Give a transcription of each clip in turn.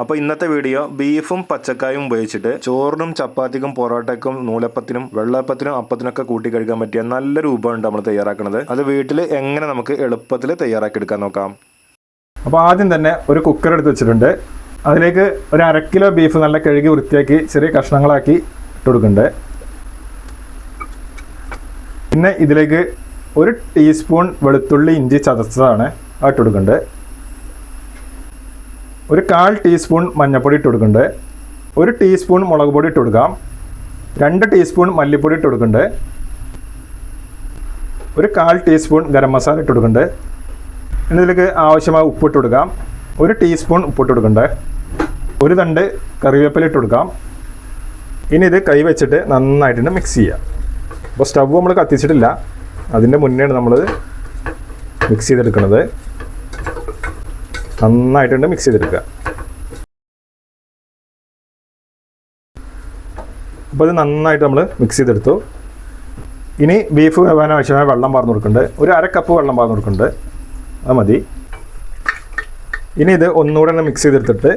അപ്പോൾ ഇന്നത്തെ വീഡിയോ ബീഫും പച്ചക്കായും ഉപയോഗിച്ചിട്ട് ചോറിനും ചപ്പാത്തിക്കും പൊറോട്ടയ്ക്കും നൂലപ്പത്തിനും വെള്ളപ്പത്തിനും അപ്പത്തിനൊക്കെ കൂട്ടി കഴിക്കാൻ പറ്റിയ നല്ലൊരു വിഭവമുണ്ട് നമ്മൾ തയ്യാറാക്കുന്നത്. അത് വീട്ടിൽ എങ്ങനെ നമുക്ക് എളുപ്പത്തിൽ തയ്യാറാക്കി എടുക്കാൻ നോക്കാം. അപ്പോൾ ആദ്യം തന്നെ ഒരു കുക്കർ എടുത്ത് വെച്ചിട്ടുണ്ട്. അതിലേക്ക് ഒരു 1/2 കിലോ ബീഫ് നല്ല കഴുകി വൃത്തിയാക്കി ചെറിയ കഷ്ണങ്ങളാക്കി ഇട്ട് കൊടുക്കുന്നുണ്ട്. പിന്നെ ഇതിലേക്ക് 1 ടീസ്പൂൺ വെളുത്തുള്ളി ഇഞ്ചി ചതച്ചതാണ് ഇട്ട് കൊടുക്കുന്നുണ്ട്. ഒരു 1/4 ടീസ്പൂൺ മഞ്ഞൾപ്പൊടി ഇട്ട് കൊടുക്കുന്നുണ്ട്. 1 ടീസ്പൂൺ മുളക് പൊടി ഇട്ട് കൊടുക്കാം. 2 ടീസ്പൂൺ മല്ലിപ്പൊടി ഇട്ട് കൊടുക്കുന്നുണ്ട്. ഒരു 1/4 ടീസ്പൂൺ ഗരം മസാല ഇട്ട് കൊടുക്കുന്നുണ്ട്. ഇനി ഇതിലേക്ക് ആവശ്യമായ ഉപ്പ് ഇട്ട് കൊടുക്കാം. 1 ടീസ്പൂൺ ഉപ്പിട്ട് കൊടുക്കുന്നുണ്ട്. 1 തണ്ട് കറിവേപ്പില ഇട്ട് കൊടുക്കാം. ഇനി ഇത് കൈ വെച്ചിട്ട് നന്നായിട്ട് മിക്സ് ചെയ്യാം. അപ്പോൾ സ്റ്റവ് നമ്മൾ കത്തിച്ചിട്ടില്ല, അതിൻ്റെ മുന്നെയാണ് നമ്മൾ മിക്സ് ചെയ്തെടുക്കുന്നത്. നന്നായിട്ടുണ്ട് മിക്സ് ചെയ്തെടുക്കുക. അപ്പോൾ ഇത് നന്നായിട്ട് നമ്മൾ മിക്സ് ചെയ്തെടുത്തു. ഇനി ബീഫ് വേവാൻ ആവശ്യമായ വെള്ളം പാർന്ന് കൊടുക്കുന്നുണ്ട്. ഒരു 1/2 കപ്പ് വെള്ളം പാർന്ന് കൊടുക്കുന്നുണ്ട്. അത് മതി. ഇനി ഇത് ഒന്നുകൂടെ ഒന്ന് മിക്സ് ചെയ്തെടുത്തിട്ട്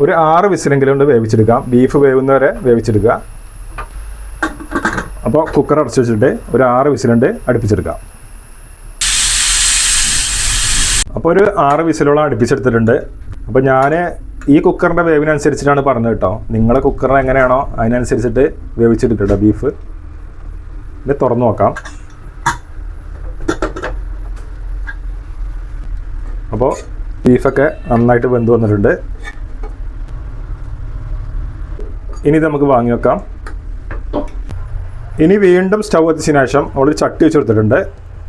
ഒരു 6 വിസിലെങ്കിലും കൊണ്ട് വേവിച്ചെടുക്കാം. ബീഫ് വേവുന്നവരെ വേവിച്ചെടുക്കുക. അപ്പോൾ കുക്കർ അടച്ചു വെച്ചിട്ട് ഒരു 6 വിസിലുണ്ട് അടുപ്പിച്ചെടുക്കാം. അപ്പോൾ ഒരു 6 വിസിലോളം അടുപ്പിച്ചെടുത്തിട്ടുണ്ട്. അപ്പോൾ ഞാൻ ഈ കുക്കറിൻ്റെ വേവിനനുസരിച്ചിട്ടാണ് പറഞ്ഞത് കേട്ടോ. നിങ്ങളെ കുക്കർ എങ്ങനെയാണോ അതിനനുസരിച്ചിട്ട് വേവിച്ചെടുക്കട്ടോ ബീഫ്. ഇത് തുറന്നു നോക്കാം. അപ്പോൾ ബീഫൊക്കെ നന്നായിട്ട് വെന്ത് വന്നിട്ടുണ്ട്. ഇനി ഇത് നമുക്ക് വാങ്ങി വെക്കാം. ഇനി വീണ്ടും സ്റ്റൗ എത്തിച്ചതിന് ശേഷം നമ്മളൊരു ചട്ടി വെച്ച് കൊടുത്തിട്ടുണ്ട്.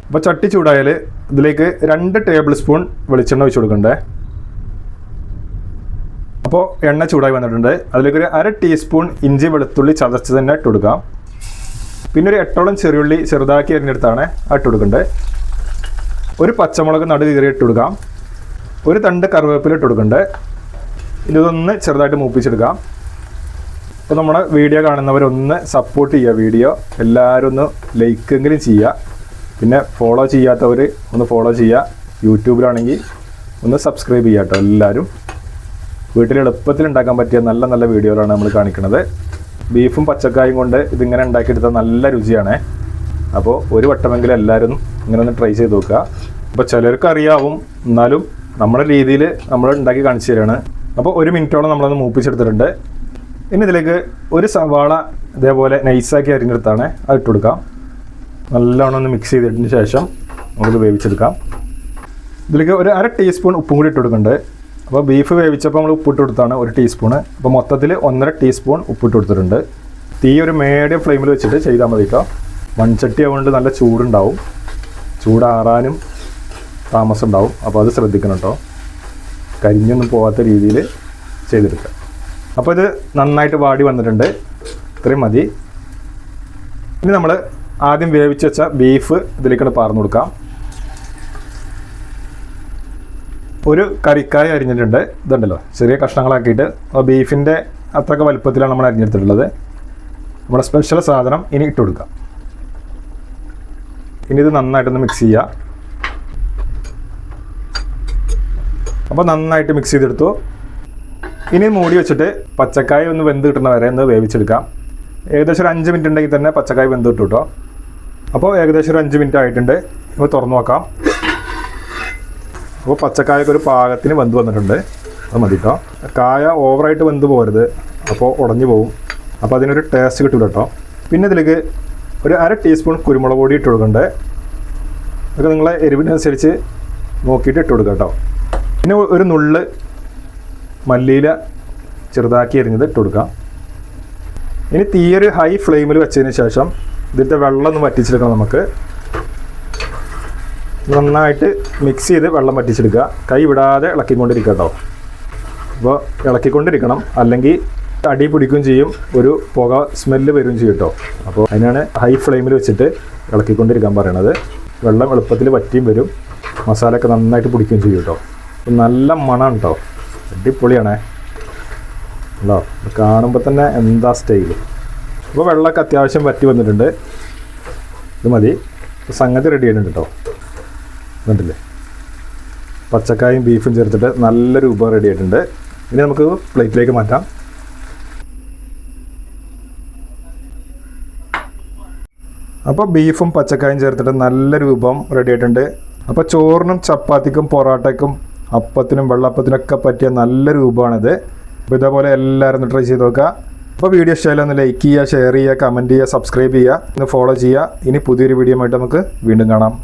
അപ്പോൾ ചട്ടി ചൂടായാൽ ഇതിലേക്ക് 2 ടേബിൾ സ്പൂൺ വെളിച്ചെണ്ണ ഒഴിച്ച് കൊടുക്കണ്ടേ. അപ്പോൾ എണ്ണ ചൂടായി വന്നിട്ടുണ്ട്. അതിലേക്ക് ഒരു 1/2 ടീസ്പൂൺ ഇഞ്ചി വെളുത്തുള്ളി ചതച്ച് തന്നെ ഇട്ട് കൊടുക്കാം. പിന്നെ ഒരു 8ഓളം ചെറിയുള്ളി ചെറുതാക്കി അരിഞ്ഞെടുത്താണ് ഇട്ട് കൊടുക്കേണ്ടത്. ഒരു പച്ചമുളക് നടു കീറി ഇട്ട് കൊടുക്കാം. 1 തണ്ട് കറിവേപ്പില ഇട്ട് കൊടുക്കേണ്ടത്. ഇതൊന്ന് ചെറുതായിട്ട് മൂപ്പിച്ചെടുക്കാം. അപ്പോൾ നമ്മുടെ വീഡിയോ കാണുന്നവരൊന്ന് സപ്പോർട്ട് ചെയ്യുക. വീഡിയോ എല്ലാവരും ഒന്ന് ലൈക്കെങ്കിലും ചെയ്യുക. പിന്നെ ഫോളോ ചെയ്യാത്തവർ ഒന്ന് ഫോളോ ചെയ്യുക. യൂട്യൂബിലാണെങ്കിൽ ഒന്ന് സബ്സ്ക്രൈബ് ചെയ്യുക കേട്ടോ. എല്ലാവരും വീട്ടിൽ എളുപ്പത്തിൽ ഉണ്ടാക്കാൻ പറ്റിയ നല്ല നല്ല വീഡിയോകളാണ് നമ്മൾ കാണിക്കുന്നത്. ബീഫും പച്ചക്കായും കൊണ്ട് ഇതിങ്ങനെ ഉണ്ടാക്കിയെടുത്താൽ നല്ല രുചിയാണ്. അപ്പോൾ ഒരു വട്ടമെങ്കിലും എല്ലാവരും ഇങ്ങനെ ഒന്ന് ട്രൈ ചെയ്ത് നോക്കുക. അപ്പോൾ ചിലർക്ക് അറിയാവും, എന്നാലും നമ്മുടെ രീതിയിൽ നമ്മൾ ഉണ്ടാക്കി കാണിച്ചു തരാണ്. അപ്പോൾ 1 മിനിറ്റോളം നമ്മളൊന്ന് മൂപ്പിച്ചെടുത്തിട്ടുണ്ട്. ഇനി ഇതിലേക്ക് ഒരു സവാള ഇതേപോലെ നൈസാക്കി അരിഞ്ഞെടുത്താണ് അത് ഇട്ട് കൊടുക്കാം. നല്ലോണം ഒന്ന് മിക്സ് ചെയ്തതിന് ശേഷം നമുക്ക് വേവിച്ചെടുക്കാം. ഇതിലേക്ക് ഒരു 1/2 ടീസ്പൂൺ ഉപ്പും കൂടി ഇട്ട് കൊടുക്കുന്നുണ്ട്. അപ്പോൾ ബീഫ് വേവിച്ചപ്പോൾ നമ്മൾ ഉപ്പിട്ട് കൊടുത്താണ് 1 ടീസ്പൂണ്. അപ്പോൾ മൊത്തത്തിൽ 1.5 ടീസ്പൂൺ ഉപ്പിട്ട് കൊടുത്തിട്ടുണ്ട്. തീ ഒരു മീഡിയം ഫ്ലെയിമിൽ വെച്ചിട്ട് ചെയ്താൽ മതി കേട്ടോ. മൺചട്ടി ആവുകൊണ്ട് നല്ല ചൂടുണ്ടാവും, ചൂടാറാനും താമസം ഉണ്ടാവും. അപ്പോൾ അത് ശ്രദ്ധിക്കണം കേട്ടോ. കരിഞ്ഞൊന്നും പോകാത്ത രീതിയിൽ ചെയ്തെടുക്കുക. അപ്പോൾ ഇത് നന്നായിട്ട് വാടി വന്നിട്ടുണ്ട്. ഇത്രയും മതി. ഇനി നമ്മൾ ആദ്യം വേവിച്ച് വെച്ച ബീഫ് ഇതിലേക്കാണ് പാർന്നു കൊടുക്കാം. ഒരു കറിക്കായ അരിഞ്ഞിട്ടുണ്ട്. ഇതുണ്ടല്ലോ, ചെറിയ കഷ്ണങ്ങളാക്കിയിട്ട് ബീഫിൻ്റെ അത്രയ്ക്ക് വലുപ്പത്തിലാണ് നമ്മൾ അരിഞ്ഞെടുത്തിട്ടുള്ളത്. നമ്മുടെ സ്പെഷ്യൽ സാധനം ഇനി ഇട്ട് കൊടുക്കാം. ഇനി ഇത് നന്നായിട്ടൊന്ന് മിക്സ് ചെയ്യുക. അപ്പോൾ നന്നായിട്ട് മിക്സ് ചെയ്തെടുത്തു. ഇനി മൂടി വെച്ചിട്ട് പച്ചക്കായ ഒന്ന് വെന്ത് കിട്ടുന്ന വരെ ഒന്ന് വേവിച്ചെടുക്കാം. ഏകദേശം ഒരു 5 മിനിറ്റ് ഉണ്ടെങ്കിൽ തന്നെ പച്ചക്കായ വെന്ത് കിട്ടും കേട്ടോ. അപ്പോൾ ഏകദേശം ഒരു 5 മിനിറ്റ് ആയിട്ടുണ്ട്. ഇപ്പോൾ തുറന്നു നോക്കാം. അപ്പോൾ പച്ചക്കായൊക്കെ ഒരു പാകത്തിന് വെന്ത് വന്നിട്ടുണ്ട്. അത് മതി കേട്ടോ. കായ ഓവറായിട്ട് വെന്ത് പോകരുത്, അപ്പോൾ ഉടഞ്ഞു പോകും. അപ്പോൾ അതിനൊരു ടേസ്റ്റ് കിട്ടില്ല കേട്ടോ. പിന്നെ ഇതിലേക്ക് ഒരു 1/2 ടീസ്പൂൺ കുരുമുളക് പൊടി ഇട്ട് കൊടുക്കണ്ടേ. അതൊക്കെ നിങ്ങളെ എരിവിനനുസരിച്ച് നോക്കിയിട്ട് ഇട്ട് കൊടുക്കുക കേട്ടോ. പിന്നെ ഒരു നുള്ള് മല്ലിയില ചെറുതാക്കി എറിഞ്ഞത് ഇട്ട് കൊടുക്കാം. ഇനി തീയൊരു ഹൈ ഫ്ലെയിമിൽ വെച്ചതിന് ശേഷം ഇതിൻ്റെ വെള്ളം ഒന്ന് വറ്റിച്ചെടുക്കണം. നമുക്ക് നന്നായിട്ട് മിക്സ് ചെയ്ത് വെള്ളം വറ്റിച്ചെടുക്കുക. കൈ വിടാതെ ഇളക്കിക്കൊണ്ടിരിക്കുക കേട്ടോ. അപ്പോൾ ഇളക്കിക്കൊണ്ടിരിക്കണം, അല്ലെങ്കിൽ അടി പിടിക്കുകയും ചെയ്യും, ഒരു പുക സ്മെല്ല് വരികയും ചെയ്യും കേട്ടോ. അപ്പോൾ അതിനാണ് ഹൈ ഫ്ലെയിമിൽ വെച്ചിട്ട് ഇളക്കിക്കൊണ്ടിരിക്കാൻ പറയണത്. വെള്ളം എളുപ്പത്തിൽ വറ്റിയും വരും, മസാലയൊക്കെ നന്നായിട്ട് പിടിക്കുകയും ചെയ്യും കേട്ടോ. നല്ല മണമാണ് കേട്ടോ. അടിപൊളിയാണേ അല്ലോ. കാണുമ്പോൾ തന്നെ എന്താ സ്റ്റൈൽ. അപ്പോൾ വെള്ളമൊക്കെ അത്യാവശ്യം വറ്റി വന്നിട്ടുണ്ട്. ഇത് മതി. സംഗതി റെഡി ആയിട്ടുണ്ട് കേട്ടോ. കണ്ടില്ലേ, പച്ചക്കായും ബീഫും ചേർത്തിട്ട് നല്ലൊരു ഉപ റെഡി ആയിട്ടുണ്ട്. ഇനി നമുക്ക് പ്ലേറ്റിലേക്ക് മാറ്റാം. അപ്പോൾ ബീഫും പച്ചക്കായും ചേർത്തിട്ട് നല്ലൊരു വിഭവം റെഡി ആയിട്ടുണ്ട്. അപ്പോൾ ചോറിനും ചപ്പാത്തിക്കും പൊറോട്ടയ്ക്കും അപ്പത്തിനും വെള്ളപ്പത്തിനൊക്കെ പറ്റിയ നല്ലൊരു വിഭവമാണിത്. അപ്പോൾ ഇതേപോലെ എല്ലാവരും ഒന്ന് ട്രൈ ചെയ്ത് നോക്കുക. അപ്പോൾ വീഡിയോ ഇഷ്ടമായാലും ഒന്ന് ലൈക്ക് ചെയ്യുക, ഷെയർ ചെയ്യുക, കമൻറ്റ് ചെയ്യുക, സബ്സ്ക്രൈബ് ചെയ്യുക, ഒന്ന് ഫോളോ ചെയ്യുക. ഇനി പുതിയൊരു വീഡിയോ ആയിട്ട് നമുക്ക് വീണ്ടും കാണാം.